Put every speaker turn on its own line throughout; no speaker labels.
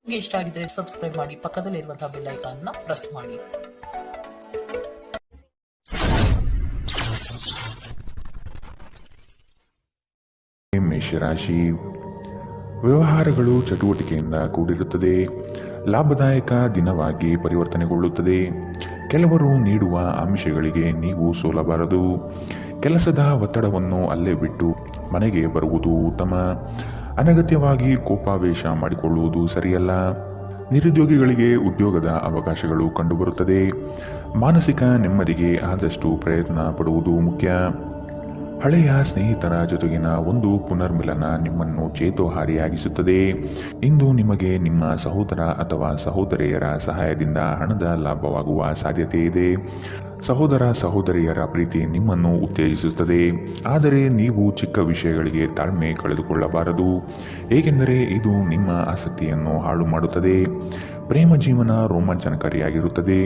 ನಿಮಗೆ ಇಷ್ಟ ಆಗಿದ್ರೆ ಸಬ್ಸ್ಕ್ರೈಬ್ ಮಾಡಿ, ಪಕ್ಕದಲ್ಲಿರುವಂತಹ ಬೆಲ್ ಐಕಾನ್ ನ ಪ್ರೆಸ್ ಮಾಡಿ.
ಮೇಷರಾಶಿ, ವ್ಯವಹಾರಗಳು ಚಟುವಟಿಕೆಯಿಂದ ಕೂಡಿರುತ್ತದೆ. ಲಾಭದಾಯಕ ದಿನವಾಗಿ ಪರಿವರ್ತನೆಗೊಳ್ಳುತ್ತದೆ. ಕೆಲವರು ನೀಡುವ ಆಮಿಷಗಳಿಗೆ ನೀವು ಸೋಲಬಾರದು. ಕೆಲಸದ ಒತ್ತಡವನ್ನು ಅಲ್ಲೇ ಬಿಟ್ಟು ಮನೆಗೆ ಬರುವುದು ಉತ್ತಮ. ಅನಗತ್ಯವಾಗಿ ಕೋಪಾವೇಶ ಮಾಡಿಕೊಳ್ಳುವುದು ಸರಿಯಲ್ಲ. ನಿರುದ್ಯೋಗಿಗಳಿಗೆ ಉದ್ಯೋಗದ ಅವಕಾಶಗಳು ಕಂಡುಬರುತ್ತದೆ. ಮಾನಸಿಕ ನೆಮ್ಮದಿಗೆ ಆದಷ್ಟು ಪ್ರಯತ್ನ ಪಡುವುದು ಮುಖ್ಯ. ಹಳೆಯ ಸ್ನೇಹಿತರ ಜೊತೆಗಿನ ಒಂದು ಪುನರ್ಮಿಲನ ನಿಮ್ಮನ್ನು ಚೇತೋಹಾರಿಯಾಗಿಸುತ್ತದೆ. ಇಂದು ನಿಮಗೆ ನಿಮ್ಮ ಸಹೋದರ ಅಥವಾ ಸಹೋದರಿಯರ ಸಹಾಯದಿಂದ ಹಣದ ಲಾಭವಾಗುವ ಸಾಧ್ಯತೆ ಇದೆ. ಸಹೋದರ ಸಹೋದರಿಯರ ಪ್ರೀತಿ ನಿಮ್ಮನ್ನು ಉತ್ತೇಜಿಸುತ್ತದೆ. ಆದರೆ ನೀವು ಚಿಕ್ಕ ವಿಷಯಗಳಿಗೆ ತಾಳ್ಮೆ ಕಳೆದುಕೊಳ್ಳಬಾರದು, ಏಕೆಂದರೆ ಇದು ನಿಮ್ಮ ಆಸಕ್ತಿಯನ್ನು ಹಾಳು ಮಾಡುತ್ತದೆ. ಪ್ರೇಮ ಜೀವನ ರೋಮಾಂಚನಕಾರಿಯಾಗಿರುತ್ತದೆ.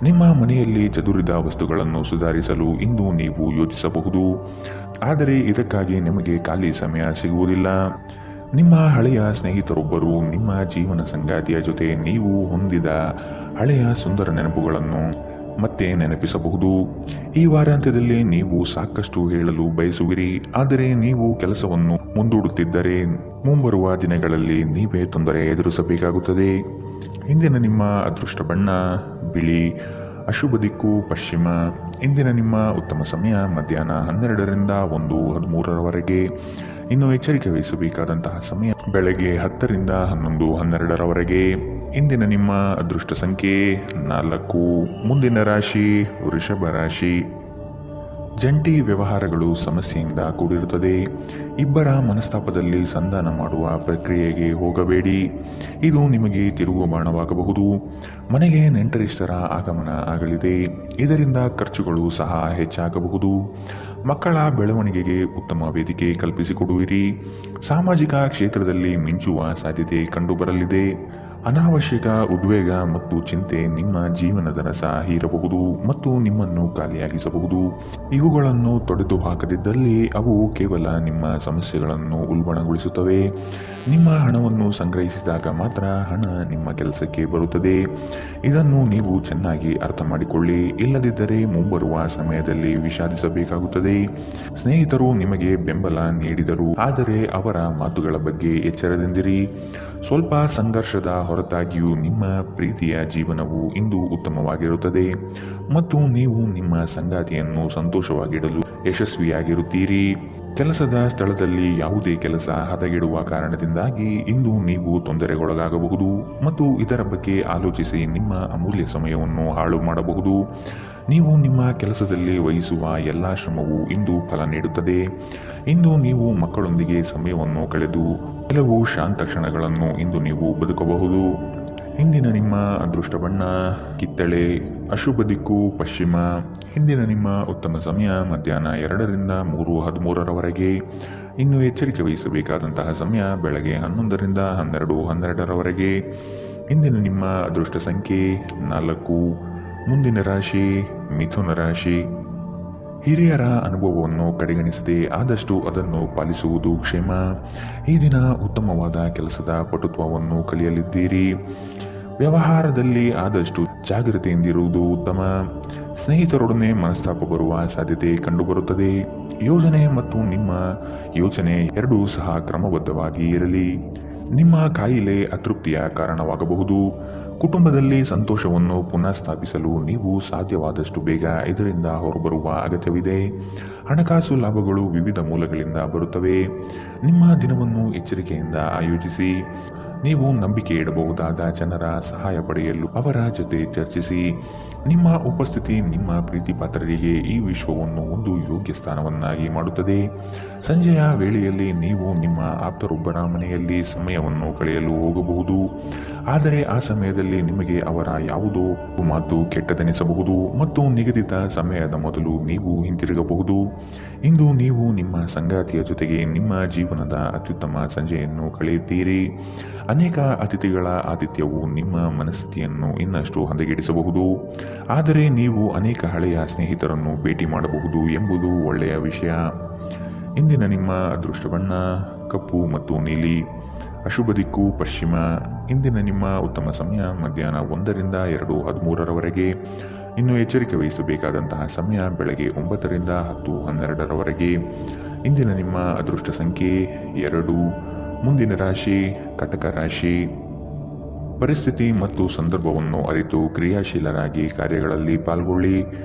ನಿಮ್ಮ ಮನೆಯಲ್ಲಿ ಚದುರಿದ ವಸ್ತುಗಳನ್ನು ಸುಧಾರಿಸಲು ಇಂದು ನೀವು ಯೋಚಿಸಬಹುದು, ಆದರೆ ಇದಕ್ಕಾಗಿ ನಿಮಗೆ ಖಾಲಿ ಸಮಯ ಸಿಗುವುದಿಲ್ಲ. ನಿಮ್ಮ ಹಳೆಯ ಸ್ನೇಹಿತರೊಬ್ಬರು ನಿಮ್ಮ ಜೀವನ ಸಂಗಾತಿಯ ಜೊತೆ ನೀವು ಹೊಂದಿದ ಹಳೆಯ ಸುಂದರ ನೆನಪುಗಳನ್ನು ಮತ್ತೆ ನೆನಪಿಸಬಹುದು. ಈ ವಾರಾಂತ್ಯದಲ್ಲಿ ನೀವು ಸಾಕಷ್ಟು ಹೇಳಲು ಬಯಸುವಿರಿ, ಆದರೆ ನೀವು ಕೆಲಸವನ್ನು ಮುಂದೂಡುತ್ತಿದ್ದರೆ ಮುಂಬರುವ ದಿನಗಳಲ್ಲಿ ನೀವೇ ತೊಂದರೆ ಎದುರಿಸಬೇಕಾಗುತ್ತದೆ. ಇಂದಿನ ನಿಮ್ಮ ಅದೃಷ್ಟ ಬಣ್ಣ ಬಿಳಿ, ಅಶುಭ ದಿಕ್ಕು ಪಶ್ಚಿಮ. ಇಂದಿನ ನಿಮ್ಮ ಉತ್ತಮ ಸಮಯ ಮಧ್ಯಾಹ್ನ 12ರಿಂದ 1:13ರವರೆಗೆ. ಇನ್ನು ಎಚ್ಚರಿಕೆ ವಹಿಸಬೇಕಾದಂತಹ ಸಮಯ ಬೆಳಗ್ಗೆ 10ರಿಂದ 11:12ರವರೆಗೆ. ಇಂದಿನ ನಿಮ್ಮ ಅದೃಷ್ಟ ಸಂಖ್ಯೆ 4. ಮುಂದಿನ ರಾಶಿ ವೃಷಭ ರಾಶಿ. ಜಂಟಿ ವ್ಯವಹಾರಗಳು ಸಮಸ್ಯೆಯಿಂದ ಕೂಡಿರುತ್ತದೆ. ಇಬ್ಬರ ಮನಸ್ತಾಪದಲ್ಲಿ ಸಂಧಾನ ಮಾಡುವ ಪ್ರಕ್ರಿಯೆಗೆ ಹೋಗಬೇಡಿ, ಇದು ನಿಮಗೆ ತಿರುವು ಬಾಣವಾಗಬಹುದು. ಮನೆಗೆ ನೆಂಟರಿಷ್ಟರ ಆಗಮನ ಆಗಲಿದೆ, ಇದರಿಂದ ಖರ್ಚುಗಳು ಸಹ ಹೆಚ್ಚಾಗಬಹುದು. ಮಕ್ಕಳ ಬೆಳವಣಿಗೆಗೆ ಉತ್ತಮ ವೇದಿಕೆ ಕಲ್ಪಿಸಿಕೊಡುವಿರಿ. ಸಾಮಾಜಿಕ ಕ್ಷೇತ್ರದಲ್ಲಿ ಮಿಂಚುವ ಸಾಧ್ಯತೆ ಕಂಡುಬರಲಿದೆ. ಅನಾವಶ್ಯಕ ಉದ್ವೇಗ ಮತ್ತು ಚಿಂತೆ ನಿಮ್ಮ ಜೀವನದ ರಸ ಹೀರಬಹುದು ಮತ್ತು ನಿಮ್ಮನ್ನು ಖಾಲಿಯಾಗಿಸಬಹುದು. ಇವುಗಳನ್ನು ತೊಡೆದು ಹಾಕದಿದ್ದಲ್ಲಿ ಅವು ಕೇವಲ ನಿಮ್ಮ ಸಮಸ್ಯೆಗಳನ್ನು ಉಲ್ಬಣಗೊಳಿಸುತ್ತವೆ. ನಿಮ್ಮ ಹಣವನ್ನು ಸಂಗ್ರಹಿಸಿದಾಗ ಮಾತ್ರ ಹಣ ನಿಮ್ಮ ಕೆಲಸಕ್ಕೆ ಬರುತ್ತದೆ. ಇದನ್ನು ನೀವು ಚೆನ್ನಾಗಿ ಅರ್ಥ ಮಾಡಿಕೊಳ್ಳಿ, ಇಲ್ಲದಿದ್ದರೆ ಮುಂಬರುವ ಸಮಯದಲ್ಲಿ ವಿಷಾದಿಸಬೇಕಾಗುತ್ತದೆ. ಸ್ನೇಹಿತರು ನಿಮಗೆ ಬೆಂಬಲ ನೀಡಿದರು, ಆದರೆ ಅವರ ಮಾತುಗಳ ಬಗ್ಗೆ ಎಚ್ಚರದಿಂದಿರಿ. ಸ್ವಲ್ಪ ಸಂಘರ್ಷದ ಹೊರತಾಗಿಯೂ ನಿಮ್ಮ ಪ್ರೀತಿಯ ಜೀವನವು ಇಂದು ಉತ್ತಮವಾಗಿರುತ್ತದೆ ಮತ್ತು ನೀವು ನಿಮ್ಮ ಸಂಗಾತಿಯನ್ನು ಸಂತೋಷವಾಗಿಡಲು ಯಶಸ್ವಿಯಾಗಿರುತ್ತೀರಿ. ಕೆಲಸದ ಸ್ಥಳದಲ್ಲಿ ಯಾವುದೇ ಕೆಲಸ ಹದಗೆಡುವ ಕಾರಣದಿಂದಾಗಿ ಇಂದು ನೀವು ತೊಂದರೆಗೊಳಗಾಗಬಹುದು ಮತ್ತು ಇದರ ಬಗ್ಗೆ ಆಲೋಚಿಸಿ ನಿಮ್ಮ ಅಮೂಲ್ಯ ಸಮಯವನ್ನು ಹಾಳು ಮಾಡಬಹುದು. ನೀವು ನಿಮ್ಮ ಕೆಲಸದಲ್ಲಿ ವಹಿಸುವ ಎಲ್ಲ ಶ್ರಮವು ಇಂದು ಫಲ ನೀಡುತ್ತದೆ. ಇಂದು ನೀವು ಮಕ್ಕಳೊಂದಿಗೆ ಸಮಯವನ್ನು ಕಳೆದು ಕೆಲವು ಶಾಂತ ಕ್ಷಣಗಳನ್ನು ಇಂದು ನೀವು ಬದುಕಬಹುದು. ಇಂದಿನ ನಿಮ್ಮ ಅದೃಷ್ಟ ಬಣ್ಣ ಕಿತ್ತಳೆ, ಅಶುಭ ದಿಕ್ಕು ಪಶ್ಚಿಮ. ಇಂದಿನ ನಿಮ್ಮ ಉತ್ತಮ ಸಮಯ ಮಧ್ಯಾಹ್ನ 2ರಿಂದ 3:13ರವರೆಗೆ. ಇನ್ನು ಎಚ್ಚರಿಕೆ ವಹಿಸಬೇಕಾದಂತಹ ಸಮಯ ಬೆಳಗ್ಗೆ 11ರಿಂದ 12:12ರವರೆಗೆ. ಇಂದಿನ ನಿಮ್ಮ ಅದೃಷ್ಟ ಸಂಖ್ಯೆ 4. ಮುಂದಿನ ರಾಶಿ ಮಿಥುನ ರಾಶಿ. ಹಿರಿಯರ ಅನುಭವವನ್ನು ಕಡೆಗಣಿಸದೆ ಆದಷ್ಟು ಅದನ್ನು ಪಾಲಿಸುವುದು ಕ್ಷೇಮ. ಈ ದಿನ ಉತ್ತಮವಾದ ಕೆಲಸದ ಪಟುತ್ವವನ್ನು ಕಲಿಯಲಿದ್ದೀರಿ. ವ್ಯವಹಾರದಲ್ಲಿ ಆದಷ್ಟು ಜಾಗೃತೆಯಿಂದಿರುವುದು ಉತ್ತಮ. ಸ್ನೇಹಿತರೊಡನೆ ಮನಸ್ತಾಪ ಬರುವ ಸಾಧ್ಯತೆ ಕಂಡುಬರುತ್ತದೆ. ಯೋಜನೆ ಮತ್ತು ನಿಮ್ಮ ಯೋಚನೆ ಎರಡೂ ಸಹ ಕ್ರಮಬದ್ಧವಾಗಿ ಇರಲಿ. ನಿಮ್ಮ ಕಾಯಿಲೆ ಅತೃಪ್ತಿಯ ಕಾರಣವಾಗಬಹುದು. ಕುಟುಂಬದಲ್ಲಿ ಸಂತೋಷವನ್ನು ಪುನಃ ಸ್ಥಾಪಿಸಲು ನೀವು ಸಾಧ್ಯವಾದಷ್ಟು ಬೇಗ ಇದರಿಂದ ಹೊರಬರುವ ಅಗತ್ಯವಿದೆ. ಹಣಕಾಸು ಲಾಭಗಳು ವಿವಿಧ ಮೂಲಗಳಿಂದ ಬರುತ್ತವೆ. ನಿಮ್ಮ ದಿನವನ್ನು ಎಚ್ಚರಿಕೆಯಿಂದ ಆಯೋಜಿಸಿ. ನೀವು ನಂಬಿಕೆ ಇಡಬಹುದಾದ ಜನರ ಸಹಾಯ ಪಡೆಯಲು ಅವರ ಜೊತೆ ಚರ್ಚಿಸಿ. ನಿಮ್ಮ ಉಪಸ್ಥಿತಿ ನಿಮ್ಮ ಪ್ರೀತಿಪಾತ್ರರಿಗೆ ಈ ವಿಶ್ವವನ್ನು ಒಂದು ಯೋಗ್ಯ ಸ್ಥಾನವನ್ನಾಗಿ ಮಾಡುತ್ತದೆ. ಸಂಜೆಯ ವೇಳೆಯಲ್ಲಿ ನೀವು ನಿಮ್ಮ ಆಪ್ತರೊಬ್ಬರ ಮನೆಯಲ್ಲಿ ಸಮಯವನ್ನು ಕಳೆಯಲು ಹೋಗಬಹುದು, ಆದರೆ ಆ ಸಮಯದಲ್ಲಿ ನಿಮಗೆ ಅವರ ಯಾವುದೋ ಮಾತು ಕೆಟ್ಟದೆನಿಸಬಹುದು ಮತ್ತು ನಿಗದಿತ ಸಮಯದ ಮೊದಲು ನೀವು ಹಿಂತಿರುಗಬಹುದು. ಇಂದು ನೀವು ನಿಮ್ಮ ಸಂಗಾತಿಯ ಜೊತೆಗೆ ನಿಮ್ಮ ಜೀವನದ ಅತ್ಯುತ್ತಮ ಸಂಜೆಯನ್ನು ಕಳೆಯುತ್ತೀರಿ. ಅನೇಕ ಅತಿಥಿಗಳ ಆತಿಥ್ಯವು ನಿಮ್ಮ ಮನಸ್ಥಿತಿಯನ್ನು ಇನ್ನಷ್ಟು ಹದಗೆಡಿಸಬಹುದು, ಆದರೆ ನೀವು ಅನೇಕ ಹಳೆಯ ಸ್ನೇಹಿತರನ್ನು ಭೇಟಿ ಮಾಡಬಹುದು ಎಂಬುದು ಒಳ್ಳೆಯ ವಿಷಯ. ಇಂದಿನ ನಿಮ್ಮ ಅದೃಷ್ಟ ಬಣ್ಣ ಕಪ್ಪು ಮತ್ತು ನೀಲಿ, ಅಶುಭ ದಿಕ್ಕು ಪಶ್ಚಿಮ. ಇಂದಿನ ನಿಮ್ಮ ಉತ್ತಮ ಸಮಯ ಮಧ್ಯಾಹ್ನ 1ರಿಂದ 2:13ರವರೆಗೆ. ಇನ್ನು ಎಚ್ಚರಿಕೆ ವಹಿಸಬೇಕಾದಂತಹ ಸಮಯ ಬೆಳಗ್ಗೆ 9ರಿಂದ 10:12ರವರೆಗೆ. ಇಂದಿನ ನಿಮ್ಮ ಅದೃಷ್ಟ ಸಂಖ್ಯೆ 2. ಮುಂದಿನ ರಾಶಿ ಕಟಕ ರಾಶಿ. ಪರಿಸ್ಥಿತಿ ಮತ್ತು ಸಂದರ್ಭವನ್ನು ಅರಿತು ಕ್ರಿಯಾಶೀಲರಾಗಿ ಕಾರ್ಯಗಳಲ್ಲಿ ಪಾಲ್ಗೊಳ್ಳಿ.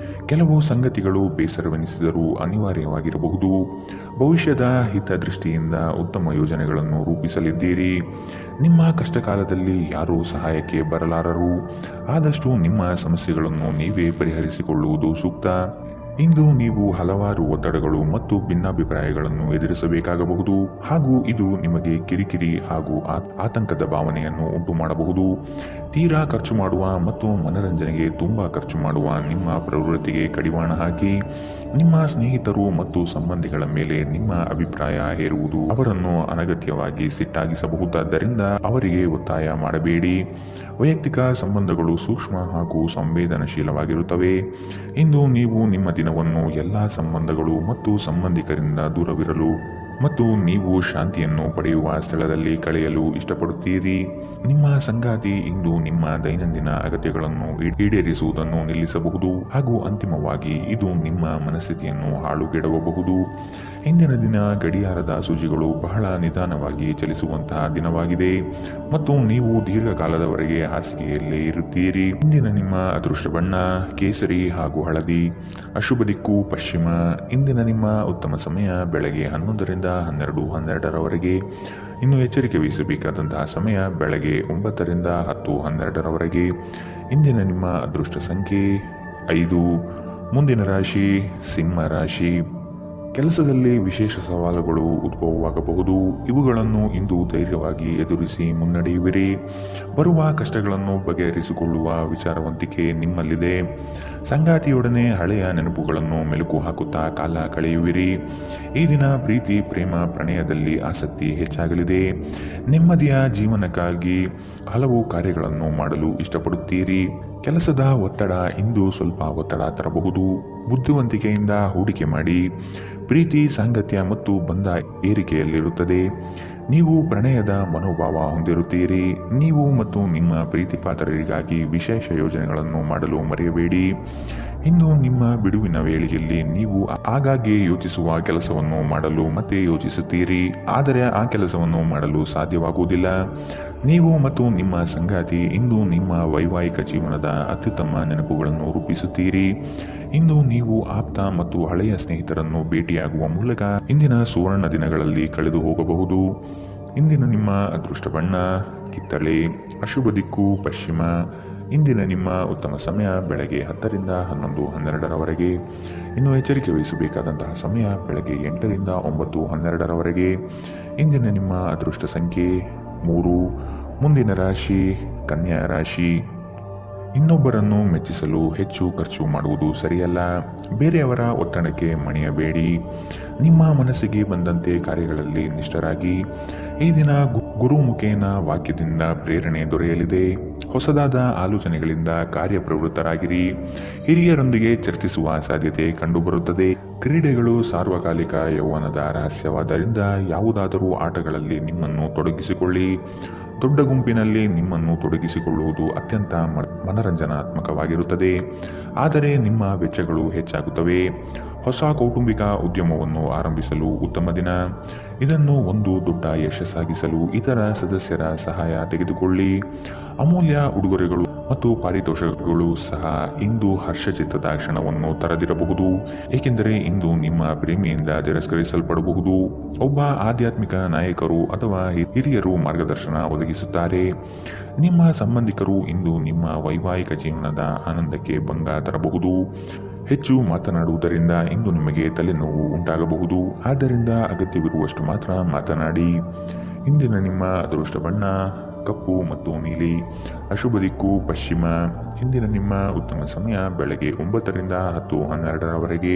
ಕೆಲವು ಸಂಗತಿಗಳು ಬೇಸರವೆನಿಸಿದರೂ ಅನಿವಾರ್ಯವಾಗಿರಬಹುದು. ಭವಿಷ್ಯದ ಹಿತದೃಷ್ಟಿಯಿಂದ ಉತ್ತಮ ಯೋಜನೆಗಳನ್ನು ರೂಪಿಸಲಿದ್ದೀರಿ. ನಿಮ್ಮ ಕಷ್ಟಕಾಲದಲ್ಲಿ ಯಾರೂ ಸಹಾಯಕ್ಕೆ ಬರಲಾರರು. ಆದಷ್ಟು ನಿಮ್ಮ ಸಮಸ್ಯೆಗಳನ್ನು ನೀವೇ ಪರಿಹರಿಸಿಕೊಳ್ಳುವುದು ಸೂಕ್ತ. ಇಂದು ನೀವು ಹಲವಾರು ಒತ್ತಡಗಳು ಮತ್ತು ಭಿನ್ನಾಭಿಪ್ರಾಯಗಳನ್ನು ಎದುರಿಸಬೇಕಾಗಬಹುದು ಹಾಗೂ ಇದು ನಿಮಗೆ ಕಿರಿಕಿರಿ ಹಾಗೂ ಆತಂಕದ ಭಾವನೆಯನ್ನು ಉಂಟು ಮಾಡಬಹುದು. ತೀರಾ ಖರ್ಚು ಮಾಡುವ ಮತ್ತು ಮನರಂಜನೆಗೆ ತುಂಬಾ ಖರ್ಚು ಮಾಡುವ ನಿಮ್ಮ ಪ್ರವೃತ್ತಿಗೆ ಕಡಿವಾಣ ಹಾಕಿ. ನಿಮ್ಮ ಸ್ನೇಹಿತರು ಮತ್ತು ಸಂಬಂಧಿಗಳ ಮೇಲೆ ನಿಮ್ಮ ಅಭಿಪ್ರಾಯ ಹೇರುವುದು ಅವರನ್ನು ಅನಗತ್ಯವಾಗಿ ಸಿಟ್ಟಾಗಿಸಬಹುದಾದ್ದರಿಂದ ಅವರಿಗೆ ಒತ್ತಾಯ ಮಾಡಬೇಡಿ. ವೈಯಕ್ತಿಕ ಸಂಬಂಧಗಳು ಸೂಕ್ಷ್ಮ ಹಾಗೂ ಸಂವೇದನಶೀಲವಾಗಿರುತ್ತವೆ. ಇಂದು ನೀವು ನಿಮ್ಮ ದಿನವನ್ನು ಎಲ್ಲ ಸಂಬಂಧಗಳು ಮತ್ತು ಸಂಬಂಧಿಕರಿಂದ ದೂರವಿರಲು ಮತ್ತು ನೀವು ಶಾಂತಿಯನ್ನು ಪಡೆಯುವ ಸ್ಥಳದಲ್ಲಿ ಕಳೆಯಲು ಇಷ್ಟಪಡುತ್ತೀರಿ. ನಿಮ್ಮ ಸಂಗಾತಿ ಇಂದು ನಿಮ್ಮ ದೈನಂದಿನ ಅಗತ್ಯಗಳನ್ನು ಈಡೇರಿಸುವುದನ್ನು ನಿಲ್ಲಿಸಬಹುದು ಹಾಗೂ ಅಂತಿಮವಾಗಿ ಇದು ನಿಮ್ಮ ಮನಸ್ಥಿತಿಯನ್ನು ಹಾಳುಗೆಡವಬಹುದು. ಇಂದಿನ ದಿನ ಗಡಿಯಾರದ ಸೂಚಿಗಳು ಬಹಳ ನಿಧಾನವಾಗಿ ಚಲಿಸುವಂತಹ ದಿನವಾಗಿದೆ ಮತ್ತು ನೀವು ದೀರ್ಘಕಾಲದವರೆಗೆ ಹಾಸಿಗೆಯಲ್ಲೇ ಇರುತ್ತೀರಿ. ಇಂದಿನ ನಿಮ್ಮ ಅದೃಷ್ಟ ಬಣ್ಣ ಕೇಸರಿ ಹಾಗೂ ಹಳದಿ. ಅಶುಭ ದಿಕ್ಕು ಪಶ್ಚಿಮ. ಇಂದಿನ ನಿಮ್ಮ ಉತ್ತಮ ಸಮಯ ಬೆಳಗ್ಗೆ 11ರಿಂದ 12:12ರವರೆಗೆ. ಇನ್ನು ಎಚ್ಚರಿಕೆ ವಹಿಸಬೇಕಾದಂತಹ ಸಮಯ ಬೆಳಗ್ಗೆ 9ರಿಂದ 10:12ರವರೆಗೆ. ಇಂದಿನ ನಿಮ್ಮ ಅದೃಷ್ಟ ಸಂಖ್ಯೆ 5. ಮುಂದಿನ ರಾಶಿ ಸಿಂಹ ರಾಶಿ. ಕೆಲಸದಲ್ಲಿ ವಿಶೇಷ ಸವಾಲುಗಳು ಉದ್ಭವವಾಗಬಹುದು. ಇವುಗಳನ್ನು ಇಂದು ಧೈರ್ಯವಾಗಿ ಎದುರಿಸಿ ಮುನ್ನಡೆಯುವಿರಿ. ಬರುವ ಕಷ್ಟಗಳನ್ನು ಬಗೆಹರಿಸಿಕೊಳ್ಳುವ ವಿಚಾರವಂತಿಕೆ ನಿಮ್ಮಲ್ಲಿದೆ. ಸಂಗಾತಿಯೊಡನೆ ಹಳೆಯ ನೆನಪುಗಳನ್ನು ಮೆಲುಕು ಹಾಕುತ್ತಾ ಕಾಲ ಕಳೆಯುವಿರಿ. ಈ ದಿನ ಪ್ರೀತಿ ಪ್ರೇಮ ಪ್ರಣಯದಲ್ಲಿ ಆಸಕ್ತಿ ಹೆಚ್ಚಾಗಲಿದೆ. ನೆಮ್ಮದಿಯ ಜೀವನಕ್ಕಾಗಿ ಹಲವು ಕಾರ್ಯಗಳನ್ನು ಮಾಡಲು ಇಷ್ಟಪಡುತ್ತೀರಿ. ಕೆಲಸದ ಒತ್ತಡ ಇಂದು ಸ್ವಲ್ಪ ಒತ್ತಡ ತರಬಹುದು. ಬುದ್ಧಿವಂತಿಕೆಯಿಂದ ಹೂಡಿಕೆ ಮಾಡಿ. ಪ್ರೀತಿ ಸಾಂಗತ್ಯ ಮತ್ತು ಬಂಧ ಏರಿಕೆಯಲ್ಲಿರುತ್ತದೆ. ನೀವು ಪ್ರಣಯದ ಮನೋಭಾವ ಹೊಂದಿರುತ್ತೀರಿ. ನೀವು ಮತ್ತು ನಿಮ್ಮ ಪ್ರೀತಿ ಪಾತ್ರರಿಗಾಗಿ ವಿಶೇಷ ಯೋಜನೆಗಳನ್ನು ಮಾಡಲು ಮರೆಯಬೇಡಿ. ಇಂದು ನಿಮ್ಮ ಬಿಡುವಿನ ವೇಳೆಯಲ್ಲಿ ನೀವು ಆಗಾಗ್ಗೆ ಯೋಚಿಸುವ ಕೆಲಸವನ್ನು ಮಾಡಲು ಮತ್ತೆ ಯೋಚಿಸುತ್ತೀರಿ, ಆದರೆ ಆ ಕೆಲಸವನ್ನು ಮಾಡಲು ಸಾಧ್ಯವಾಗುವುದಿಲ್ಲ. ನೀವು ಮತ್ತು ನಿಮ್ಮ ಸಂಗಾತಿ ಇಂದು ನಿಮ್ಮ ವೈವಾಹಿಕ ಜೀವನದ ಅತ್ಯುತ್ತಮ ನೆನಪುಗಳನ್ನು ರೂಪಿಸುತ್ತೀರಿ. ಇಂದು ನೀವು ಆಪ್ತ ಮತ್ತು ಹಳೆಯ ಸ್ನೇಹಿತರನ್ನು ಭೇಟಿಯಾಗುವ ಮೂಲಕ ಇಂದಿನ ಸುವರ್ಣ ದಿನಗಳಲ್ಲಿ ಕಳೆದು ಹೋಗಬಹುದು. ಇಂದಿನ ನಿಮ್ಮ ಅದೃಷ್ಟ ಬಣ್ಣ ಕಿತ್ತಳೆ. ಅಶುಭ ದಿಕ್ಕು ಪಶ್ಚಿಮ. ಇಂದಿನ ನಿಮ್ಮ ಉತ್ತಮ ಸಮಯ ಬೆಳಗ್ಗೆ 10ರಿಂದ 11:12ರವರೆಗೆ. ಇನ್ನು ಎಚ್ಚರಿಕೆ ವಹಿಸಬೇಕಾದಂತಹ ಸಮಯ ಬೆಳಗ್ಗೆ 8ರಿಂದ 9:12ರವರೆಗೆ. ಇಂದಿನ ನಿಮ್ಮ ಅದೃಷ್ಟ ಸಂಖ್ಯೆ 3. ಮುಂದಿನ ರಾಶಿ ಕನ್ಯಾ ರಾಶಿ. ಇನ್ನೊಬ್ಬರನ್ನು ಮೆಚ್ಚಿಸಲು ಹೆಚ್ಚು ಖರ್ಚು ಮಾಡುವುದು ಸರಿಯಲ್ಲ. ಬೇರೆಯವರ ಒತ್ತಡಕ್ಕೆ ಮಣಿಯಬೇಡಿ. ನಿಮ್ಮ ಮನಸ್ಸಿಗೆ ಬಂದಂತೆ ಕಾರ್ಯಗಳಲ್ಲಿ ನಿಷ್ಠರಾಗಿ. ಈ ದಿನ ಗುರುಮುಖೇನ ವಾಕ್ಯದಿಂದ ಪ್ರೇರಣೆ ದೊರೆಯಲಿದೆ. ಹೊಸದಾದ ಆಲೋಚನೆಗಳಿಂದ ಕಾರ್ಯಪ್ರವೃತ್ತರಾಗಿರಿ. ಹಿರಿಯರೊಂದಿಗೆ ಚರ್ಚಿಸುವ ಸಾಧ್ಯತೆ ಕಂಡುಬರುತ್ತದೆ. ಕ್ರೀಡೆಗಳು ಸಾರ್ವಕಾಲಿಕ ಯೌವನದ ರಹಸ್ಯವಾದ್ದರಿಂದ ಯಾವುದಾದರೂ ಆಟಗಳಲ್ಲಿ ನಿಮ್ಮನ್ನು ತೊಡಗಿಸಿಕೊಳ್ಳಿ. ದೊಡ್ಡ ಗುಂಪಿನಲ್ಲಿ ನಿಮ್ಮನ್ನು ತೊಡಗಿಸಿಕೊಳ್ಳುವುದು ಅತ್ಯಂತ ಮನರಂಜನಾತ್ಮಕವಾಗಿರುತ್ತದೆ, ಆದರೆ ನಿಮ್ಮ ವೆಚ್ಚಗಳು ಹೆಚ್ಚಾಗುತ್ತವೆ. ಹೊಸ ಕೌಟುಂಬಿಕ ಉದ್ಯಮವನ್ನು ಆರಂಭಿಸಲು ಉತ್ತಮ ದಿನ. ಇದನ್ನು ಒಂದು ದೊಡ್ಡ ಯಶಸ್ಸಾಗಿಸಲು ಇತರ ಸದಸ್ಯರ ಸಹಾಯ ತೆಗೆದುಕೊಳ್ಳಿ. ಅಮೂಲ್ಯ ಉಡುಗೊರೆಗಳು ಮತ್ತು ಪಾರಿತೋಷಕಗಳು ಸಹ ಇಂದು ಹರ್ಷಚಿತ್ತದ ಕ್ಷಣವನ್ನು ತರದಿರಬಹುದು, ಏಕೆಂದರೆ ಇಂದು ನಿಮ್ಮ ಪ್ರೇಮಿಯಿಂದ ತಿರಸ್ಕರಿಸಲ್ಪಡಬಹುದು. ಒಬ್ಬ ಆಧ್ಯಾತ್ಮಿಕ ನಾಯಕರು ಅಥವಾ ಹಿರಿಯರು ಮಾರ್ಗದರ್ಶನ ಒದಗಿಸುತ್ತಾರೆ. ನಿಮ್ಮ ಸಂಬಂಧಿಕರು ಇಂದು ನಿಮ್ಮ ವೈವಾಹಿಕ ಜೀವನದ ಆನಂದಕ್ಕೆ ಭಂಗ ತರಬಹುದು. ಹೆಚ್ಚು ಮಾತನಾಡುವುದರಿಂದ ಇಂದು ನಿಮಗೆ ತಲೆನೋವು ಉಂಟಾಗಬಹುದು, ಆದ್ದರಿಂದ ಅಗತ್ಯವಿರುವಷ್ಟು ಮಾತ್ರ ಮಾತನಾಡಿ. ಇಂದಿನ ನಿಮ್ಮ ಅದೃಷ್ಟ ಬಣ್ಣ ಕಪ್ಪು ಮತ್ತು ನೀಲಿ. ಅಶುಭ ದಿಕ್ಕು ಪಶ್ಚಿಮ. ಇಂದಿನ ನಿಮ್ಮ ಉತ್ತಮ ಸಮಯ ಬೆಳಗ್ಗೆ 9ರಿಂದ 10:12ರವರೆಗೆ.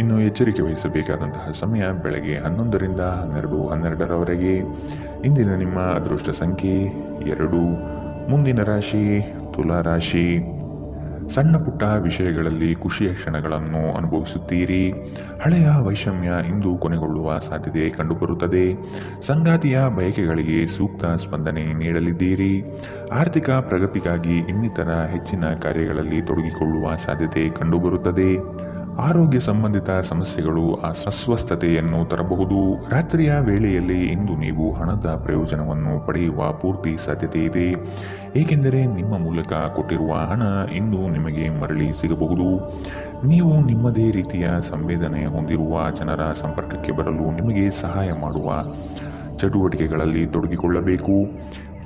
ಇನ್ನು ಎಚ್ಚರಿಕೆ ವಹಿಸಬೇಕಾದಂತಹ ಸಮಯ ಬೆಳಗ್ಗೆ 11ರಿಂದ 12:12ರವರೆಗೆ. ಇಂದಿನ ನಿಮ್ಮ ಅದೃಷ್ಟ ಸಂಖ್ಯೆ 2. ಮುಂದಿನ ರಾಶಿ ತುಲಾ ರಾಶಿ. ಸಣ್ಣ ಪುಟ್ಟ ವಿಷಯಗಳಲ್ಲಿ ಖುಷಿಯ ಕ್ಷಣಗಳನ್ನು ಅನುಭವಿಸುತ್ತೀರಿ. ಹಳೆಯ ವೈಷಮ್ಯ ಇಂದು ಕೊನೆಗೊಳ್ಳುವ ಸಾಧ್ಯತೆ ಕಂಡುಬರುತ್ತದೆ. ಸಂಗಾತಿಯ ಬಯಕೆಗಳಿಗೆ ಸೂಕ್ತ ಸ್ಪಂದನೆ ನೀಡಲಿದ್ದೀರಿ. ಆರ್ಥಿಕ ಪ್ರಗತಿಗಾಗಿ ಇನ್ನಿತರ ಹೆಚ್ಚಿನ ಕಾರ್ಯಗಳಲ್ಲಿ ತೊಡಗಿಕೊಳ್ಳುವ ಸಾಧ್ಯತೆ ಕಂಡುಬರುತ್ತದೆ. ಆರೋಗ್ಯ ಸಂಬಂಧಿತ ಸಮಸ್ಯೆಗಳು ಅಸ್ವಸ್ಥತೆಯನ್ನು ತರಬಹುದು. ರಾತ್ರಿಯ ವೇಳೆಯಲ್ಲಿ ಇಂದು ನೀವು ಹಣದ ಪ್ರಯೋಜನವನ್ನು ಪಡೆಯುವ ಪೂರ್ತಿ ಸಾಧ್ಯತೆ ಇದೆ, ಏಕೆಂದರೆ ನಿಮ್ಮ ಮೂಲಕ ಕೊಟ್ಟಿರುವ ಹಣ ಇಂದು ನಿಮಗೆ ಮರಳಿ ಸಿಗಬಹುದು. ನೀವು ನಿಮ್ಮದೇ ರೀತಿಯ ಸಂವೇದನೆ ಹೊಂದಿರುವ ಜನರ ಸಂಪರ್ಕಕ್ಕೆ ಬರಲು ನಿಮಗೆ ಸಹಾಯ ಮಾಡುವ ಚಟುವಟಿಕೆಗಳಲ್ಲಿ ತೊಡಗಿಕೊಳ್ಳಬೇಕು.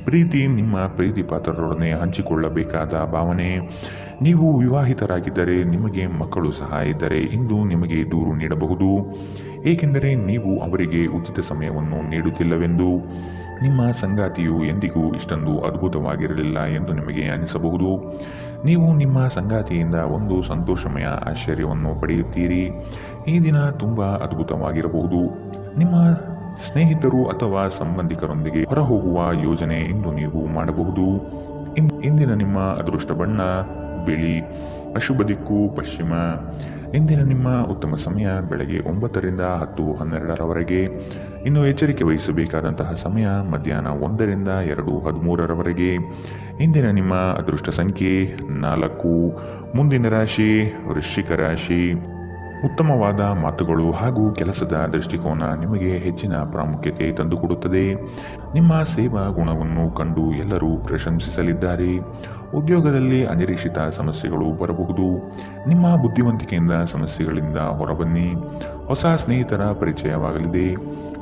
ಪ್ರೀತಿ ನಿಮ್ಮ ಪ್ರೀತಿ ಪಾತ್ರರೊಡನೆ ಹಂಚಿಕೊಳ್ಳಬೇಕಾದ ಭಾವನೆ. ನೀವು ವಿವಾಹಿತರಾಗಿದ್ದರೆ ನಿಮಗೆ ಮಕ್ಕಳು ಸಹ ಇದ್ದರೆ ಇಂದು ನಿಮಗೆ ದೂರು ನೀಡಬಹುದು, ಏಕೆಂದರೆ ನೀವು ಅವರಿಗೆ ಉಚಿತ ಸಮಯವನ್ನು ನೀಡುತ್ತಿಲ್ಲವೆಂದು. ನಿಮ್ಮ ಸಂಗಾತಿಯು ಎಂದಿಗೂ ಇಷ್ಟೊಂದು ಅದ್ಭುತವಾಗಿರಲಿಲ್ಲ ಎಂದು ನಿಮಗೆ ಅನಿಸಬಹುದು. ನೀವು ನಿಮ್ಮ ಸಂಗಾತಿಯಿಂದ ಒಂದು ಸಂತೋಷಮಯ ಆಶ್ಚರ್ಯವನ್ನು ಪಡೆಯುತ್ತೀರಿ. ಈ ದಿನ ತುಂಬ ಅದ್ಭುತವಾಗಿರಬಹುದು. ನಿಮ್ಮ ಸ್ನೇಹಿತರು ಅಥವಾ ಸಂಬಂಧಿಕರೊಂದಿಗೆ ಹೊರಹೋಗುವ ಯೋಜನೆ ಇಂದು ನೀವು ಮಾಡಬಹುದು. ಇಂದಿನ ನಿಮ್ಮ ಅದೃಷ್ಟ ಬಣ್ಣ ಬಿಳಿ, ಅಶುಭ ದಿಕ್ಕು ಪಶ್ಚಿಮ. ಇಂದಿನ ನಿಮ್ಮ ಉತ್ತಮ ಸಮಯ ಬೆಳಗ್ಗೆ 9ರಿಂದ 10:12ರವರೆಗೆ. ಇನ್ನು ಎಚ್ಚರಿಕೆ ವಹಿಸಬೇಕಾದಂತಹ ಸಮಯ ಮಧ್ಯಾಹ್ನ 1ರಿಂದ 2:13ರವರೆಗೆ. ಇಂದಿನ ನಿಮ್ಮ ಅದೃಷ್ಟ ಸಂಖ್ಯೆ 4. ಮುಂದಿನ ರಾಶಿ ವೃಶ್ಚಿಕ ರಾಶಿ. ಉತ್ತಮವಾದ ಮಾತುಗಳು ಹಾಗೂ ಕೆಲಸದ ದೃಷ್ಟಿಕೋನ ನಿಮಗೆ ಹೆಚ್ಚಿನ ಪ್ರಾಮುಖ್ಯತೆ ತಂದುಕೊಡುತ್ತದೆ. ನಿಮ್ಮ ಸೇವಾ ಗುಣವನ್ನು ಕಂಡು ಎಲ್ಲರೂ ಪ್ರಶಂಸಿಸಲಿದ್ದಾರೆ. ಉದ್ಯೋಗದಲ್ಲಿ ಅನಿರೀಕ್ಷಿತ ಸಮಸ್ಯೆಗಳು ಬರಬಹುದು. ನಿಮ್ಮ ಬುದ್ಧಿವಂತಿಕೆಯಿಂದ ಸಮಸ್ಯೆಗಳಿಂದ ಹೊರಬನ್ನಿ. ಹೊಸ ಸ್ನೇಹಿತರ ಪರಿಚಯವಾಗಲಿದೆ.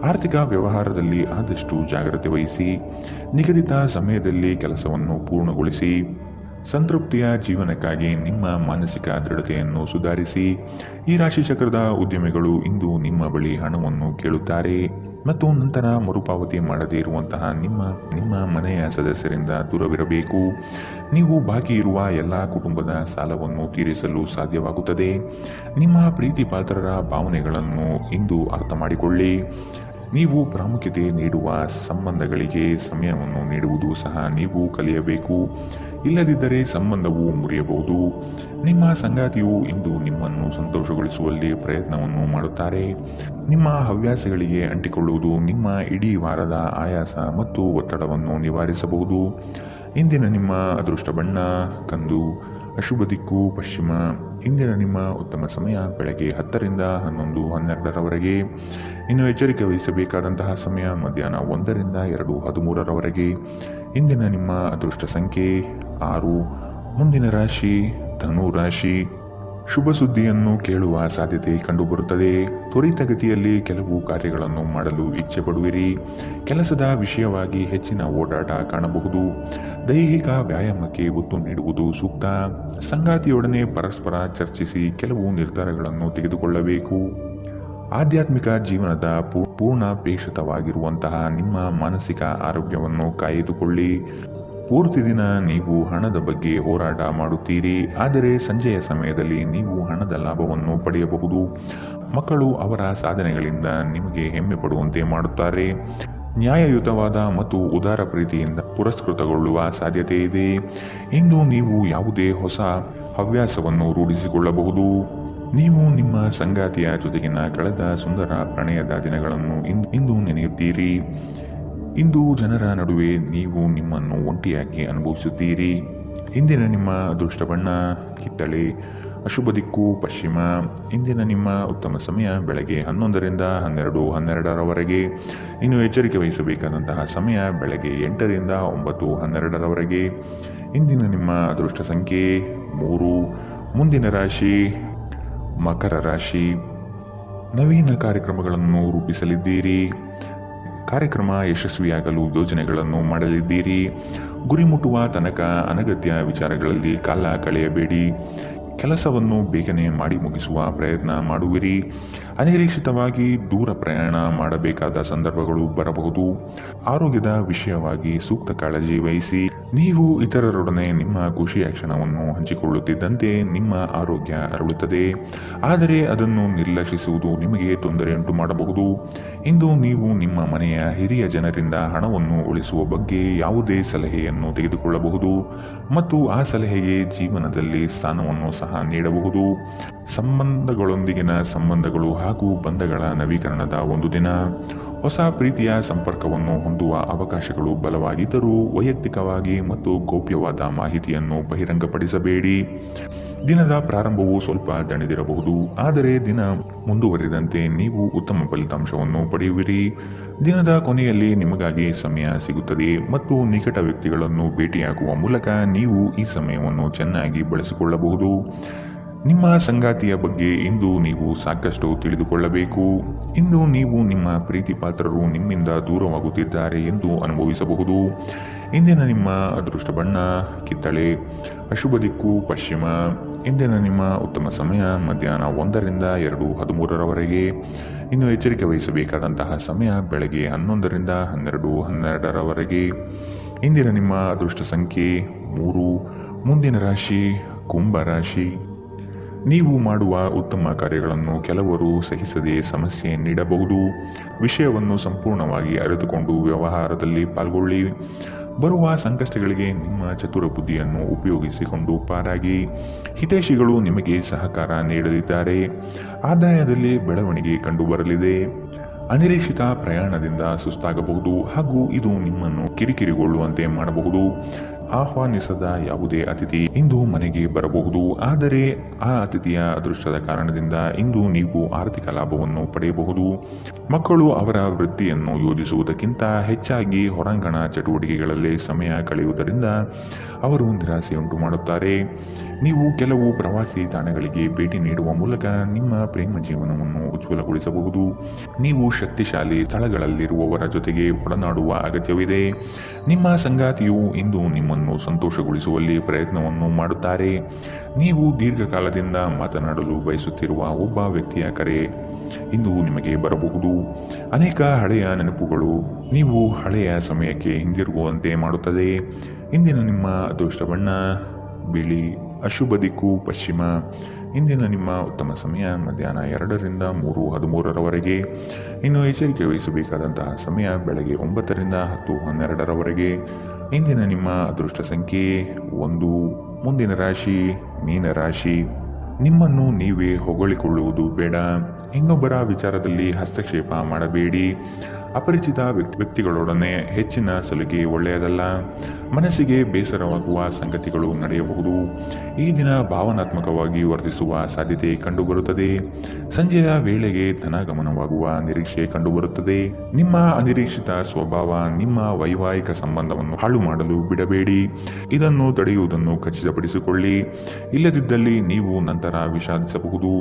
ಆರ್ಥಿಕ ವ್ಯವಹಾರದಲ್ಲಿ ಆದಷ್ಟು ಜಾಗ್ರತೆ ವಹಿಸಿ. ನಿಗದಿತ ಸಮಯದಲ್ಲಿ ಕೆಲಸವನ್ನು ಪೂರ್ಣಗೊಳಿಸಿ. ಸಂತೃಪ್ತಿಯ ಜೀವನಕ್ಕಾಗಿ ನಿಮ್ಮ ಮಾನಸಿಕ ದೃಢತೆಯನ್ನು ಸುಧಾರಿಸಿ. ಈ ರಾಶಿ ಚಕ್ರದ ಉದ್ಯಮಿಗಳು ಇಂದು ನಿಮ್ಮ ಬಳಿ ಹಣವನ್ನು ಕೇಳುತ್ತಾರೆ ಮತ್ತು ನಂತರ ಮರುಪಾವತಿ ಮಾಡದೇ ಇರುವಂತಹ ನಿಮ್ಮ ಮನೆಯ ಸದಸ್ಯರಿಂದ ದೂರವಿರಬೇಕು. ನೀವು ಬಾಕಿ ಇರುವ ಎಲ್ಲ ಕುಟುಂಬದ ಸಾಲವನ್ನು ತೀರಿಸಲು ಸಾಧ್ಯವಾಗುತ್ತದೆ. ನಿಮ್ಮ ಪ್ರೀತಿ ಪಾತ್ರರ ಭಾವನೆಗಳನ್ನು ಇಂದು ಅರ್ಥ ಮಾಡಿಕೊಳ್ಳಿ. ನೀವು ಪ್ರಾಮುಖ್ಯತೆ ನೀಡುವ ಸಂಬಂಧಗಳಿಗೆ ಸಮಯವನ್ನು ನೀಡುವುದು ಸಹ ನೀವು ಕಲಿಯಬೇಕು. ಇಲ್ಲದಿದ್ದರೆ ಸಂಬಂಧವು ಮುರಿಯಬಹುದು. ನಿಮ್ಮ ಸಂಗಾತಿಯು ಇಂದು ನಿಮ್ಮನ್ನು ಸಂತೋಷಗೊಳಿಸುವಲ್ಲಿ ಪ್ರಯತ್ನವನ್ನು ಮಾಡುತ್ತಾರೆ. ನಿಮ್ಮ ಹವ್ಯಾಸಗಳಿಗೆ ಅಂಟಿಕೊಳ್ಳುವುದು ನಿಮ್ಮ ಇಡೀ ವಾರದ ಆಯಾಸ ಮತ್ತು ಒತ್ತಡವನ್ನು ನಿವಾರಿಸಬಹುದು. ಇಂದಿನ ನಿಮ್ಮ ಅದೃಷ್ಟ ಬಣ್ಣ ಕಂದು, ಅಶುಭ ದಿಕ್ಕು ಪಶ್ಚಿಮ. ಇಂದಿನ ನಿಮ್ಮ ಉತ್ತಮ ಸಮಯ ಬೆಳಗ್ಗೆ 10ರಿಂದ 11:12ರವರೆಗೆ. ಇನ್ನು ಎಚ್ಚರಿಕೆ ವಹಿಸಬೇಕಾದಂತಹ ಸಮಯ ಮಧ್ಯಾಹ್ನ 1ರಿಂದ 2:13ರವರೆಗೆ. ಇಂದಿನ ನಿಮ್ಮ ಅದೃಷ್ಟ ಸಂಖ್ಯೆ 6. ಮುಂದಿನ ರಾಶಿ ಧನು ರಾಶಿ. ಶುಭ ಸುದ್ದಿಯನ್ನು ಕೇಳುವ ಸಾಧ್ಯತೆ ಕಂಡುಬರುತ್ತದೆ. ತ್ವರಿತಗತಿಯಲ್ಲಿ ಕೆಲವು ಕಾರ್ಯಗಳನ್ನು ಮಾಡಲು ಇಚ್ಛೆ ಪಡುವಿರಿ. ಕೆಲಸದ ವಿಷಯವಾಗಿ ಹೆಚ್ಚಿನ ಓಡಾಟ ಕಾಣಬಹುದು. ದೈಹಿಕ ವ್ಯಾಯಾಮಕ್ಕೆ ಒತ್ತು ನೀಡುವುದು ಸೂಕ್ತ. ಸಂಗಾತಿಯೊಡನೆ ಪರಸ್ಪರ ಚರ್ಚಿಸಿ ಕೆಲವು ನಿರ್ಧಾರಗಳನ್ನು ತೆಗೆದುಕೊಳ್ಳಬೇಕು. ಆಧ್ಯಾತ್ಮಿಕ ಜೀವನದ ಪೂರ್ಣಾಪೇಕ್ಷಿತವಾಗಿರುವಂತಹ ನಿಮ್ಮ ಮಾನಸಿಕ ಆರೋಗ್ಯವನ್ನು ಕಾಯ್ದುಕೊಳ್ಳಿ. ಪೂರ್ತಿ ದಿನ ನೀವು ಹಣದ ಬಗ್ಗೆ ಹೋರಾಟ ಮಾಡುತ್ತೀರಿ, ಆದರೆ ಸಂಜೆಯ ಸಮಯದಲ್ಲಿ ನೀವು ಹಣದ ಲಾಭವನ್ನು ಪಡೆಯಬಹುದು. ಮಕ್ಕಳು ಅವರ ಸಾಧನೆಗಳಿಂದ ನಿಮಗೆ ಹೆಮ್ಮೆ ಪಡುವಂತೆ ಮಾಡುತ್ತಾರೆ. ನ್ಯಾಯಯುತವಾದ ಮತ್ತು ಉದಾರ ಪ್ರೀತಿಯಿಂದ ಪುರಸ್ಕೃತಗೊಳ್ಳುವ ಸಾಧ್ಯತೆ ಇದೆ. ಇಂದು ನೀವು ಯಾವುದೇ ಹೊಸ ಹವ್ಯಾಸವನ್ನು ರೂಢಿಸಿಕೊಳ್ಳಬಹುದು. ನೀವು ನಿಮ್ಮ ಸಂಗಾತಿಯ ಜೊತೆಗಿನ ಕಳೆದ ಸುಂದರ ಪ್ರಣಯದ ದಿನಗಳನ್ನು ಇಂದು ನೆನೆಯುತ್ತೀರಿ. ಇಂದು ಜನರ ನಡುವೆ ನೀವು ನಿಮ್ಮನ್ನು ಒಂಟಿಯಾಗಿ ಅನುಭವಿಸುತ್ತೀರಿ. ಇಂದಿನ ನಿಮ್ಮ ಅದೃಷ್ಟ ಬಣ್ಣ ಕಿತ್ತಳೆ, ಅಶುಭ ದಿಕ್ಕು ಪಶ್ಚಿಮ. ಇಂದಿನ ನಿಮ್ಮ ಉತ್ತಮ ಸಮಯ ಬೆಳಗ್ಗೆ 11ರಿಂದ 12:12ರವರೆಗೆ. ಇನ್ನು ಎಚ್ಚರಿಕೆ ವಹಿಸಬೇಕಾದಂತಹ ಸಮಯ ಬೆಳಗ್ಗೆ 8ರಿಂದ 9:12ರವರೆಗೆ. ಇಂದಿನ ನಿಮ್ಮ ಅದೃಷ್ಟ ಸಂಖ್ಯೆ 3. ಮುಂದಿನ ರಾಶಿ ಮಕರ ರಾಶಿ. ನವೀನ ಕಾರ್ಯಕ್ರಮಗಳನ್ನು ರೂಪಿಸಲಿದ್ದೀರಿ. ಕಾರ್ಯಕ್ರಮ ಯಶಸ್ವಿಯಾಗಲು ಯೋಜನೆಗಳನ್ನು ಮಾಡಲಿದ್ದೀರಿ. ಗುರಿ ಮುಟ್ಟುವ ತನಕ ಅನಗತ್ಯ ವಿಚಾರಗಳಲ್ಲಿ ಕಾಲ ಕಳೆಯಬೇಡಿ. ಕೆಲಸವನ್ನು ಬೇಗನೆ ಮಾಡಿ ಮುಗಿಸುವ ಪ್ರಯತ್ನ ಮಾಡುವಿರಿ. ಅನಿರೀಕ್ಷಿತವಾಗಿ ದೂರ ಪ್ರಯಾಣ ಮಾಡಬೇಕಾದ ಸಂದರ್ಭಗಳು ಬರಬಹುದು. ಆರೋಗ್ಯದ ವಿಷಯವಾಗಿ ಸೂಕ್ತ ಕಾಳಜಿ ವಹಿಸಿ. ನೀವು ಇತರರೊಡನೆ ನಿಮ್ಮ ಖುಷಿಯ ಕ್ಷಣವನ್ನು ಹಂಚಿಕೊಳ್ಳುತ್ತಿದ್ದಂತೆ ನಿಮ್ಮ ಆರೋಗ್ಯ ಅರಳುತ್ತದೆ, ಆದರೆ ಅದನ್ನು ನಿರ್ಲಕ್ಷಿಸುವುದು ನಿಮಗೆ ತೊಂದರೆಯುಂಟು ಮಾಡಬಹುದು. ಇಂದು ನೀವು ನಿಮ್ಮ ಮನೆಯ ಹಿರಿಯ ಜನರಿಂದ ಹಣವನ್ನು ಉಳಿಸುವ ಬಗ್ಗೆ ಯಾವುದೇ ಸಲಹೆಯನ್ನು ತೆಗೆದುಕೊಳ್ಳಬಹುದು ಮತ್ತು ಆ ಸಲಹೆಗೆ ಜೀವನದಲ್ಲಿ ಸ್ಥಾನವನ್ನು ಸಹ ನೀಡಬಹುದು. ಸಂಬಂಧಗಳೊಂದಿಗಿನ ಸಂಬಂಧಗಳು ಹಾಗೂ ಬಂಧಗಳ ನವೀಕರಣದ ಒಂದು ದಿನ. ಹೊಸ ಪ್ರೀತಿಯ ಸಂಪರ್ಕವನ್ನು ಹೊಂದುವ ಅವಕಾಶಗಳು ಬಲವಾಗಿದ್ದರೂ ವೈಯಕ್ತಿಕವಾಗಿ ಮತ್ತು ಗೌಪ್ಯವಾದ ಮಾಹಿತಿಯನ್ನು ಬಹಿರಂಗಪಡಿಸಬೇಡಿ. ದಿನದ ಪ್ರಾರಂಭವು ಸ್ವಲ್ಪ ದಣಿದಿರಬಹುದು, ಆದರೆ ದಿನ ಮುಂದುವರಿದಂತೆ ನೀವು ಉತ್ತಮ ಫಲಿತಾಂಶವನ್ನು ಪಡೆಯುವಿರಿ. ದಿನದ ಕೊನೆಯಲ್ಲಿ ನಿಮಗಾಗಿ ಸಮಯ ಸಿಗುತ್ತದೆ ಮತ್ತು ನಿಕಟ ವ್ಯಕ್ತಿಗಳನ್ನು ಭೇಟಿಯಾಗುವ ಮೂಲಕ ನೀವು ಈ ಸಮಯವನ್ನು ಚೆನ್ನಾಗಿ ಬಳಸಿಕೊಳ್ಳಬಹುದು. ನಿಮ್ಮ ಸಂಗಾತಿಯ ಬಗ್ಗೆ ಇಂದು ನೀವು ಸಾಕಷ್ಟು ತಿಳಿದುಕೊಳ್ಳಬೇಕು. ಇಂದು ನೀವು ನಿಮ್ಮ ಪ್ರೀತಿ ಪಾತ್ರರು ನಿಮ್ಮಿಂದ ದೂರವಾಗುತ್ತಿದ್ದಾರೆ ಎಂದು ಅನುಭವಿಸಬಹುದು. ಇಂದಿನ ನಿಮ್ಮ ಅದೃಷ್ಟ ಬಣ್ಣ ಕಿತ್ತಳೆ, ಅಶುಭ ದಿಕ್ಕು ಪಶ್ಚಿಮ. ಇಂದಿನ ನಿಮ್ಮ ಉತ್ತಮ ಸಮಯ ಮಧ್ಯಾಹ್ನ 1ರಿಂದ 2:13ರವರೆಗೆ. ಇನ್ನು ಎಚ್ಚರಿಕೆ ವಹಿಸಬೇಕಾದಂತಹ ಸಮಯ ಬೆಳಗ್ಗೆ 11ರಿಂದ 12:12ರವರೆಗೆ. ಇಂದಿನ ನಿಮ್ಮ ಅದೃಷ್ಟ ಸಂಖ್ಯೆ 3. ಮುಂದಿನ ರಾಶಿ ಕುಂಭ ರಾಶಿ. ನೀವು ಮಾಡುವ ಉತ್ತಮ ಕಾರ್ಯಗಳನ್ನು ಕೆಲವರು ಸಹಿಸದೆ ಸಮಸ್ಯೆ ನೀಡಬಹುದು. ವಿಷಯವನ್ನು ಸಂಪೂರ್ಣವಾಗಿ ಅರಿತುಕೊಂಡು ವ್ಯವಹಾರದಲ್ಲಿ ಪಾಲ್ಗೊಳ್ಳಿ. ಬರುವ ಸಂಕಷ್ಟಗಳಿಗೆ ನಿಮ್ಮ ಚತುರ ಬುದ್ಧಿಯನ್ನು ಉಪಯೋಗಿಸಿಕೊಂಡು ಪಾರಾಗಿ. ಹಿತೈಷಿಗಳು ನಿಮಗೆ ಸಹಕಾರ ನೀಡಲಿದ್ದಾರೆ. ಆದಾಯದಲ್ಲಿ ಬೆಳವಣಿಗೆ ಕಂಡುಬರಲಿದೆ. ಅನಿರೀಕ್ಷಿತ ಪ್ರಯಾಣದಿಂದ ಸುಸ್ತಾಗಬಹುದು ಹಾಗೂ ಇದು ನಿಮ್ಮನ್ನು ಕಿರಿಕಿರಿಗೊಳ್ಳುವಂತೆ ಮಾಡಬಹುದು. ಆಹ್ವಾನಿಸದ ಯಾವುದೇ ಅತಿಥಿ ಇಂದು ಮನೆಗೆ ಬರಬಹುದು, ಆದರೆ ಆ ಅತಿಥಿಯ ಅದೃಷ್ಟದ ಕಾರಣದಿಂದ ಇಂದು ನೀವು ಆರ್ಥಿಕ ಲಾಭವನ್ನು ಪಡೆಯಬಹುದು. ಮಕ್ಕಳು ಅವರ ವೃತ್ತಿಯನ್ನು ಯೋಜಿಸುವುದಕ್ಕಿಂತ ಹೆಚ್ಚಾಗಿ ಹೊರಾಂಗಣ ಚಟುವಟಿಕೆಗಳಲ್ಲಿ ಸಮಯ ಕಳೆಯುವುದರಿಂದ ಅವರು ನಿರಾಸೆಯುಂಟು ಮಾಡುತ್ತಾರೆ. ನೀವು ಕೆಲವು ಪ್ರವಾಸಿ ತಾಣಗಳಿಗೆ ಭೇಟಿ ನೀಡುವ ಮೂಲಕ ನಿಮ್ಮ ಪ್ರೇಮ ಜೀವನವನ್ನು ಉಜ್ವಲಗೊಳಿಸಬಹುದು. ನೀವು ಶಕ್ತಿಶಾಲಿ ಸ್ಥಳಗಳಲ್ಲಿರುವವರ ಜೊತೆಗೆ ಒಡನಾಡುವ ಅಗತ್ಯವಿದೆ. ನಿಮ್ಮ ಸಂಗಾತಿಯು ಇಂದು ನಿಮ್ಮನ್ನು ಸಂತೋಷಗೊಳಿಸುವಲ್ಲಿ ಪ್ರಯತ್ನವನ್ನು ಮಾಡುತ್ತಾರೆ. ನೀವು ದೀರ್ಘಕಾಲದಿಂದ ಮಾತನಾಡಲು ಬಯಸುತ್ತಿರುವ ಒಬ್ಬ ವ್ಯಕ್ತಿಯ ಕರೆ ಇಂದು ನಿಮಗೆ ಬರಬಹುದು. ಅನೇಕ ಹಳೆಯ ನೆನಪುಗಳು ನೀವು ಹಳೆಯ ಸಮಯಕ್ಕೆ ಹಿಂದಿರುಗುವಂತೆ ಮಾಡುತ್ತದೆ. ಇಂದಿನ ನಿಮ್ಮ ಅದೃಷ್ಟ ಬಣ್ಣ ಬಿಳಿ, ಅಶುಭ ದಿಕ್ಕು ಪಶ್ಚಿಮ. ಇಂದಿನ ನಿಮ್ಮ ಉತ್ತಮ ಸಮಯ ಮಧ್ಯಾಹ್ನ 2ರಿಂದ 3:13ರವರೆಗೆ. ಇನ್ನು ಎಚ್ಚರಿಕೆ ವಹಿಸಬೇಕಾದಂತಹ ಸಮಯ ಬೆಳಗ್ಗೆ 9ರಿಂದ 10:12ರವರೆಗೆ. ಇಂದಿನ ನಿಮ್ಮ ಅದೃಷ್ಟ ಸಂಖ್ಯೆ 1. ಮುಂದಿನ ರಾಶಿ ಮೀನರಾಶಿ. ನಿಮ್ಮನ್ನು ನೀವೇ ಹೊಗಳಿಕೊಳ್ಳುವುದು ಬೇಡ. ಇನ್ನೊಬ್ಬರ ವಿಚಾರದಲ್ಲಿ ಹಸ್ತಕ್ಷೇಪ ಮಾಡಬೇಡಿ. ಅಪರಿಚಿತ ವ್ಯಕ್ತಿಗಳೊಡನೆ ಹೆಚ್ಚಿನ ಸಲುಗೆ ಒಳ್ಳೆಯದಲ್ಲ. ಮನಸ್ಸಿಗೆ ಬೇಸರವಾಗುವ ಸಂಗತಿಗಳು ನಡೆಯಬಹುದು. ಈ ದಿನ ಭಾವನಾತ್ಮಕವಾಗಿ ವರ್ತಿಸುವ ಸಾಧ್ಯತೆ ಕಂಡುಬರುತ್ತದೆ. ಸಂಜೆಯ ವೇಳೆಗೆ ಧನಾಗಮನವಾಗುವ ನಿರೀಕ್ಷೆ ಕಂಡುಬರುತ್ತದೆ. ನಿಮ್ಮ ಅನಿರೀಕ್ಷಿತ ಸ್ವಭಾವ ನಿಮ್ಮ ವೈವಾಹಿಕ ಸಂಬಂಧವನ್ನು ಹಾಳು ಮಾಡಲು ಬಿಡಬೇಡಿ. ಇದನ್ನು ತಡೆಯುವುದನ್ನು ಖಚಿತಪಡಿಸಿಕೊಳ್ಳಿ. ಇಲ್ಲದಿದ್ದಲ್ಲಿ ನೀವು ನಂತರ ವಿಷಾದಿಸಬಹುದು.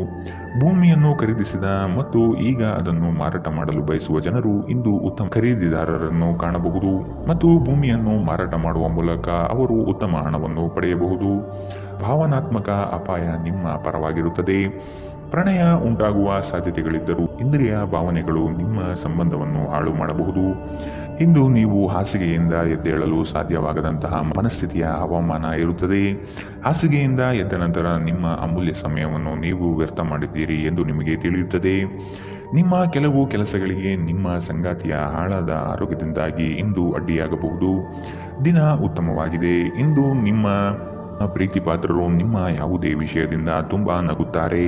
ಭೂಮಿಯನ್ನು ಖರೀದಿಸಿದ ಮತ್ತು ಈಗ ಅದನ್ನು ಮಾರಾಟ ಮಾಡಲು ಬಯಸುವ ಜನರು ಇಂದು ಉತ್ತಮ ಖರೀದಿದಾರರನ್ನು ಕಾಣಬಹುದು ಮತ್ತು ಭೂಮಿಯನ್ನು ಮಾರಾಟ ಮಾಡುವ ಮೂಲಕ ಅವರು ಉತ್ತಮ ಹಣವನ್ನು ಪಡೆಯಬಹುದು. ಭಾವನಾತ್ಮಕ ಅಪಾಯ ನಿಮ್ಮ ಪರವಾಗಿರುತ್ತದೆ. ಪ್ರಣಯ ಉಂಟಾಗುವ ಸಾಧ್ಯತೆಗಳಿದ್ದರೂ ಇಂದ್ರಿಯ ಭಾವನೆಗಳು ನಿಮ್ಮ ಸಂಬಂಧವನ್ನು ಹಾಳು ಮಾಡಬಹುದು. ಇಂದು ನೀವು ಹಾಸಿಗೆಯಿಂದ ಎದ್ದೇಳಲು ಸಾಧ್ಯವಾಗದಂತಹ ಮನಸ್ಥಿತಿಯ ಹವಾಮಾನ ಇರುತ್ತದೆ. ಹಾಸಿಗೆಯಿಂದ ಎದ್ದ ನಂತರ ನಿಮ್ಮ ಅಮೂಲ್ಯ ಸಮಯವನ್ನು ನೀವು ವ್ಯರ್ಥ ಮಾಡಿದ್ದೀರಿ ಎಂದು ನಿಮಗೆ ತಿಳಿಯುತ್ತದೆ. ನಿಮ್ಮ ಕೆಲವು ಕೆಲಸಗಳಿಗೆ ನಿಮ್ಮ ಸಂಗಾತಿಯ ಹಾಳಾದ ಆರೋಗ್ಯದಿಂದಾಗಿ ಇಂದು ಅಡ್ಡಿಯಾಗಬಹುದು. ದಿನ ಉತ್ತಮವಾಗಿದೆ. ಇಂದು ನಿಮ್ಮ ಪ್ರೀತಿ ಪಾತ್ರರು ನಿಮ್ಮ ಯಾವುದೇ ವಿಷಯದಿಂದ ತುಂಬಾ ನಗುತ್ತಾರೆ.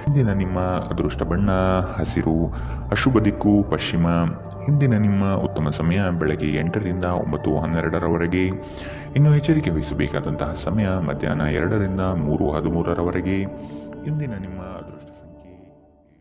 ಇಂದಿನ ನಿಮ್ಮ ಅದೃಷ್ಟ ಬಣ್ಣ ಹಸಿರು, ಅಶುಭ ದಿಕ್ಕು ಪಶ್ಚಿಮ. ಇಂದಿನ ನಿಮ್ಮ ಉತ್ತಮ ಸಮಯ ಬೆಳಗ್ಗೆ 8ರಿಂದ 9:12ರವರೆಗೆ. ಇನ್ನು ಎಚ್ಚರಿಕೆ ವಹಿಸಬೇಕಾದಂತಹ ಸಮಯ ಮಧ್ಯಾಹ್ನ 2ರಿಂದ 3:13ರವರೆಗೆ. ಇಂದಿನ ನಿಮ್ಮ ಅದೃಷ್ಟ